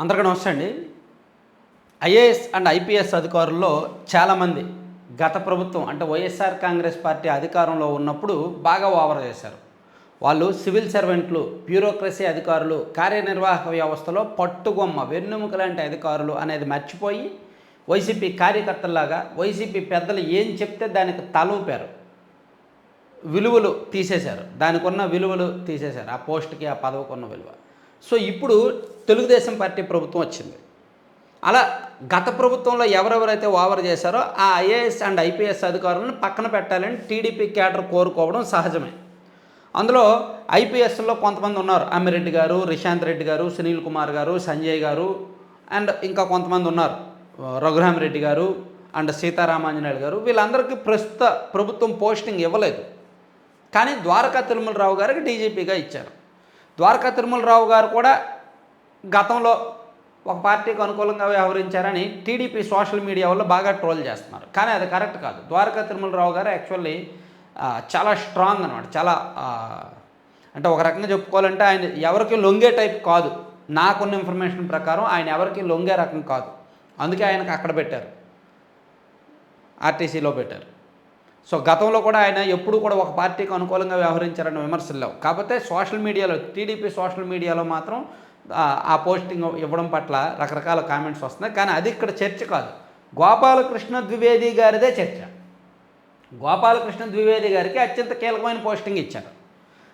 అందరికీ నమస్తే అండి. ఐఏఎస్ అండ్ ఐపీఎస్ అధికారుల్లో చాలామంది గత ప్రభుత్వం అంటే వైఎస్ఆర్ కాంగ్రెస్ పార్టీ అధికారంలో ఉన్నప్పుడు బాగా ఓవర్ చేశారు. వాళ్ళు సివిల్ సర్వెంట్లు, బ్యూరోక్రసీ అధికారులు, కార్యనిర్వాహక వ్యవస్థలో పట్టుగొమ్మ, వెన్నెముక లాంటి అధికారులు అనేది మర్చిపోయి వైసీపీ కార్యకర్తల్లాగా వైసీపీ పెద్దలు ఏం చెప్తే దానికి తలూపారు. విలువలు తీసేశారు. దానికి ఉన్న విలువలు తీసేశారు. ఆ పోస్ట్కి, ఆ పదవికి ఉన్న విలువ. సో ఇప్పుడు తెలుగుదేశం పార్టీ ప్రభుత్వం వచ్చింది. అలా గత ప్రభుత్వంలో ఎవరెవరైతే ఓవర్ చేశారో ఆ ఐఏఎస్ అండ్ ఐపీఎస్ అధికారులను పక్కన పెట్టాలని టీడీపీ క్యాడర్ కోరుకోవడం సహజమే. అందులో ఐపీఎస్లో కొంతమంది ఉన్నారు. అమ్మిరెడ్డి గారు, రిశాంత్ రెడ్డి గారు, సునీల్ కుమార్ గారు, సంజయ్ గారు అండ్ ఇంకా కొంతమంది ఉన్నారు. రఘురామరెడ్డి గారు అండ్ సీతారామాంజనేయులు గారు. వీళ్ళందరికీ ప్రస్తుత ప్రభుత్వం పోస్టింగ్ ఇవ్వలేదు. కానీ ద్వారకా తిరుమలరావు గారికి డీజీపీగా ఇచ్చారు. ద్వారకా తిరుమలరావు గారు కూడా గతంలో ఒక పార్టీకి అనుకూలంగా వ్యవహరించారని టీడీపీ సోషల్ మీడియా వల్ల బాగా ట్రోల్ చేస్తున్నారు. కానీ అది కరెక్ట్ కాదు. ద్వారకా తిరుమలరావు గారు యాక్చువల్లీ చాలా స్ట్రాంగ్ అనమాట. చాలా అంటే ఒక రకంగా చెప్పుకోవాలంటే ఆయన ఎవరికి లొంగే టైప్ కాదు. నాకున్న ఇన్ఫర్మేషన్ ప్రకారం ఆయన ఎవరికి లొంగే రకం కాదు. అందుకే ఆయనకు అక్కడ పెట్టారు, ఆర్టీసీలో పెట్టారు. సో గతంలో కూడా ఆయన ఎప్పుడు కూడా ఒక పార్టీకి అనుకూలంగా వ్యవహరించారన్న విమర్శలు లేవు. కాకపోతే సోషల్ మీడియాలో, టీడీపీ సోషల్ మీడియాలో మాత్రం ఆ పోస్టింగ్ ఇవ్వడం పట్ల రకరకాల కామెంట్స్ వస్తున్నాయి. కానీ అది ఇక్కడ చర్చ కాదు. గోపాలకృష్ణ ద్వివేది గారిదే చర్చ. గోపాలకృష్ణ ద్వివేది గారికి అత్యంత కీలకమైన పోస్టింగ్ ఇచ్చారు.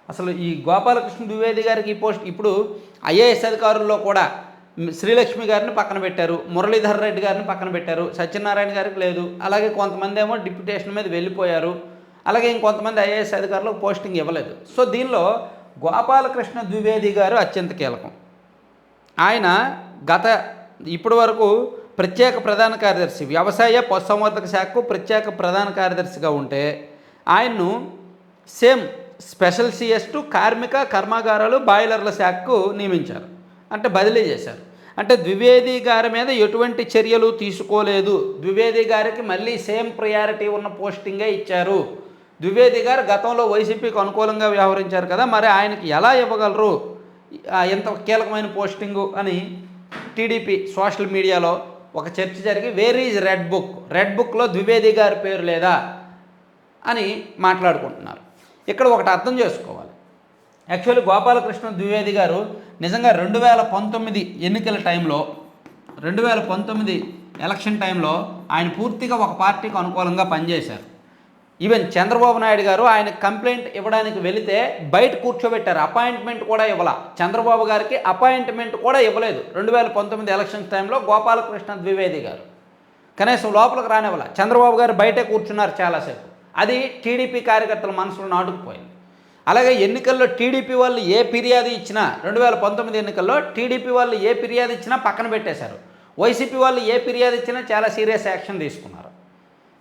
అసలు ఈ గోపాలకృష్ణ ద్వివేది గారికి ఈ పోస్ట్ ఇప్పుడు ఐఏఎస్ అధికారుల్లో కూడా శ్రీలక్ష్మి గారిని పక్కన పెట్టారు, మురళీధర్ రెడ్డి గారిని పక్కన పెట్టారు, సత్యనారాయణ గారికి లేదు. అలాగే కొంతమంది ఏమో డిప్యుటేషన్ మీద వెళ్ళిపోయారు. అలాగే ఇంకొంతమంది ఐఏఎస్ అధికారులకు పోస్టింగ్ ఇవ్వలేదు. సో దీనిలో గోపాలకృష్ణ ద్వివేది గారు అత్యంత కీలకం. ఆయన ఇప్పటి వరకు ప్రత్యేక ప్రధాన కార్యదర్శి, వ్యవసాయ పశుసంవర్ధక శాఖకు ప్రత్యేక ప్రధాన కార్యదర్శిగా ఉంటే ఆయన్ను సేమ్ స్పెషల్ సిఎస్ టు కార్మిక కర్మాగారాలు బాయిలర్ల శాఖకు నియమించారు. అంటే బదిలీ చేశారు. అంటే ద్వివేది గారి మీద ఎటువంటి చర్యలు తీసుకోలేదు. ద్వివేది గారికి మళ్ళీ సేమ్ ప్రయారిటీ ఉన్న పోస్టింగే ఇచ్చారు. ద్వివేది గారు గతంలో వైసీపీకి అనుకూలంగా వ్యవహరించారు కదా, మరి ఆయనకి ఎలా ఇవ్వగలరు ఎంత కీలకమైన పోస్టింగు అని టీడీపీ సోషల్ మీడియాలో ఒక చర్చ జరిగి where is red book, red బుక్లో ద్వివేది గారి పేరు లేదా అని మాట్లాడుకుంటున్నారు. ఇక్కడ ఒకటి అర్థం చేసుకోవాలి. యాక్చువల్లీ గోపాలకృష్ణ ద్వివేది గారు నిజంగా 2019 ఎన్నికల టైంలో, 2019 ఎలక్షన్ టైంలో ఆయన పూర్తిగా ఒక పార్టీకి అనుకూలంగా పనిచేశారు. ఈవెన్ చంద్రబాబు నాయుడు గారు ఆయన కంప్లైంట్ ఇవ్వడానికి వెళితే బయట కూర్చోబెట్టారు. అపాయింట్మెంట్ కూడా ఇవ్వాల. చంద్రబాబు గారికి అపాయింట్మెంట్ కూడా ఇవ్వలేదు 2019 ఎలక్షన్ టైంలో గోపాలకృష్ణ ద్వివేది గారు. కనీసం లోపలికి రానివ్వాల. చంద్రబాబు గారు బయటే కూర్చున్నారు చాలాసేపు. అది టీడీపీ కార్యకర్తల మనసులో నాటుకుపోయింది. అలాగే ఎన్నికల్లో టీడీపీ వాళ్ళు ఏ ఫిర్యాదు ఇచ్చినా, 2019 ఎన్నికల్లో టీడీపీ వాళ్ళు ఏ ఫిర్యాదు ఇచ్చినా పక్కన పెట్టేశారు. వైసీపీ వాళ్ళు ఏ ఫిర్యాదు ఇచ్చినా చాలా సీరియస్ యాక్షన్ తీసుకున్నారు.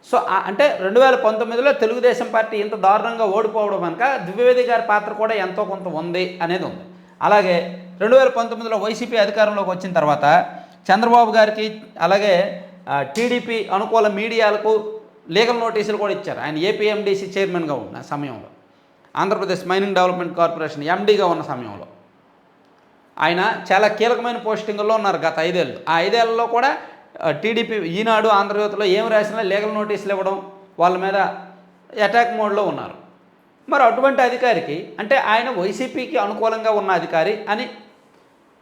సో అంటే 2019లో తెలుగుదేశం పార్టీ ఇంత దారుణంగా ఓడిపోవడం కనుక ద్వివేది గారి పాత్ర కూడా ఎంతో కొంత ఉంది అనేది ఉంది. అలాగే 2019లో వైసీపీ అధికారంలోకి వచ్చిన తర్వాత చంద్రబాబు గారికి అలాగే టీడీపీ అనుకూల మీడియాలకు లీగల్ నోటీసులు కూడా ఇచ్చారు. ఆయన ఏపీఎండీసీ చైర్మన్గా ఉన్న సమయంలో, ఆంధ్రప్రదేశ్ మైనింగ్ డెవలప్మెంట్ కార్పొరేషన్ ఎండీగా ఉన్న సమయంలో ఆయన చాలా కీలకమైన పోస్టింగుల్లో ఉన్నారు గత 5 ఏళ్ళు. ఆ 5 ఏళ్లలో కూడా టీడీపీ ఈనాడు, ఆంధ్రజ్యోతిలో ఏం రాసినా లీగల్ నోటీసులు ఇవ్వడం, వాళ్ళ మీద అటాక్ మోడ్లో ఉన్నారు. మరి అటువంటి అధికారికి అంటే ఆయన వైసీపీకి అనుకూలంగా ఉన్న అధికారి అని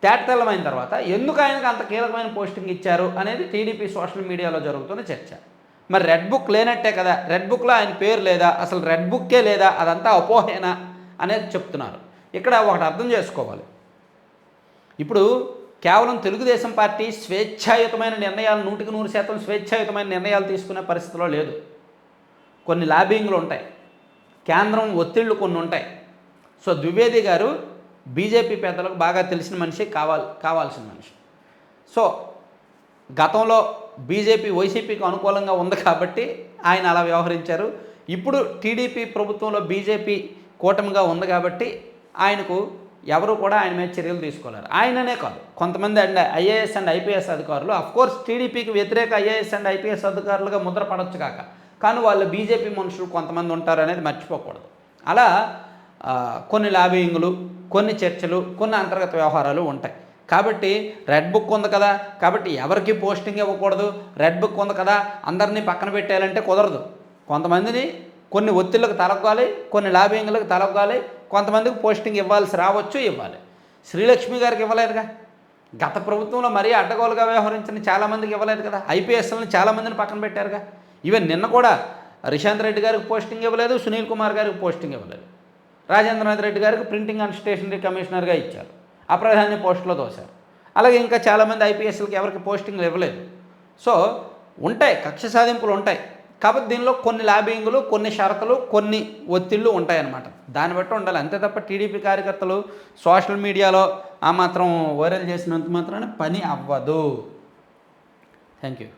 తేటతెల్లమైన తర్వాత ఎందుకు ఆయనకు అంత కీలకమైన పోస్టింగ్ ఇచ్చారు అనేది టీడీపీ సోషల్ మీడియాలో జరుగుతున్న చర్చ. మరి రెడ్ బుక్ లేనట్టే కదా, రెడ్ బుక్లో ఆయన పేరు లేదా, అసలు రెడ్ బుక్కే లేదా, అదంతా అపోహేనా అనేది చెప్తున్నారు. ఇక్కడ ఒకటి అర్థం చేసుకోవాలి. ఇప్పుడు కేవలం తెలుగుదేశం పార్టీ స్వేచ్ఛాయుతమైన నిర్ణయాలు 100% స్వేచ్ఛాయుతమైన నిర్ణయాలు తీసుకునే పరిస్థితిలో లేదు. కొన్ని లాబింగ్లు ఉంటాయి, కేంద్రం ఒత్తిళ్లు కొన్ని ఉంటాయి. సో ద్వివేది గారు బీజేపీ పెద్దలకు బాగా తెలిసిన మనిషి, కావాల్సిన మనిషి. సో గతంలో బీజేపీ వైసీపీకి అనుకూలంగా ఉంది కాబట్టి ఆయన అలా వ్యవహరించారు. ఇప్పుడు టీడీపీ ప్రభుత్వంలో బీజేపీ కూటమిగా ఉంది కాబట్టి ఆయనకు ఎవరు కూడా ఆయన మీద చర్యలు తీసుకోలేరు. ఆయననే కాదు, కొంతమంది ఐఏఎస్ అండ్ ఐపీఎస్ అధికారులు, అఫ్కోర్స్ టీడీపీకి వ్యతిరేక ఐఏఎస్ అండ్ ఐపీఎస్ అధికారులుగా ముద్ర పడవచ్చు కానీ వాళ్ళు బీజేపీ మనుషులు కొంతమంది ఉంటారు అనేది మర్చిపోకూడదు. అలా కొన్ని లాబింగ్లు, కొన్ని చర్చలు, కొన్ని అంతర్గత వ్యవహారాలు ఉంటాయి. కాబట్టి రెడ్ బుక్ ఉంది కదా, కాబట్టి ఎవరికి పోస్టింగ్ ఇవ్వకూడదు, రెడ్ బుక్ ఉంది కదా అందరినీ పక్కన పెట్టేయాలంటే కుదరదు. కొంతమందిని కొన్ని ఒత్తిళ్ళకు తలొగ్గాలి, కొన్ని లాబింగ్లకు తలొగ్గాలి, కొంతమందికి పోస్టింగ్ ఇవ్వాల్సి రావచ్చు, ఇవ్వాలి. శ్రీలక్ష్మి గారికి ఇవ్వలేదుగా, గత ప్రభుత్వంలో మరీ అడ్డగోలుగా వ్యవహరించిన చాలామందికి ఇవ్వలేదు కదా, ఐపీఎస్లను చాలామందిని పక్కన పెట్టారుగా. ఈవెన్ నిన్న కూడా రిశాంత్ రెడ్డి గారికి పోస్టింగ్ ఇవ్వలేదు, సునీల్ కుమార్ గారికి పోస్టింగ్ ఇవ్వలేదు, రాజేంద్రనాథ్ రెడ్డి గారికి ప్రింటింగ్ అండ్ స్టేషనరీ కమిషనర్గా ఇచ్చారు, అప్రధాన్య పోస్టులో దోశారు. అలాగే ఇంకా చాలామంది ఐపీఎస్లకి ఎవరికి పోస్టింగ్లు ఇవ్వలేదు. సో ఉంటాయి, కక్ష సాధింపులు ఉంటాయి. కాబట్టి దీనిలో కొన్ని లాబింగులు, కొన్ని షరతులు, కొన్ని ఒత్తిళ్ళు ఉంటాయన్నమాట. దాన్ని బట్టి ఉండాలి. అంతే తప్ప టీడీపీ కార్యకర్తలు సోషల్ మీడియాలో ఆ మాత్రం వైరల్ చేసినంత మాత్రాన పని అవ్వదు. Thank you.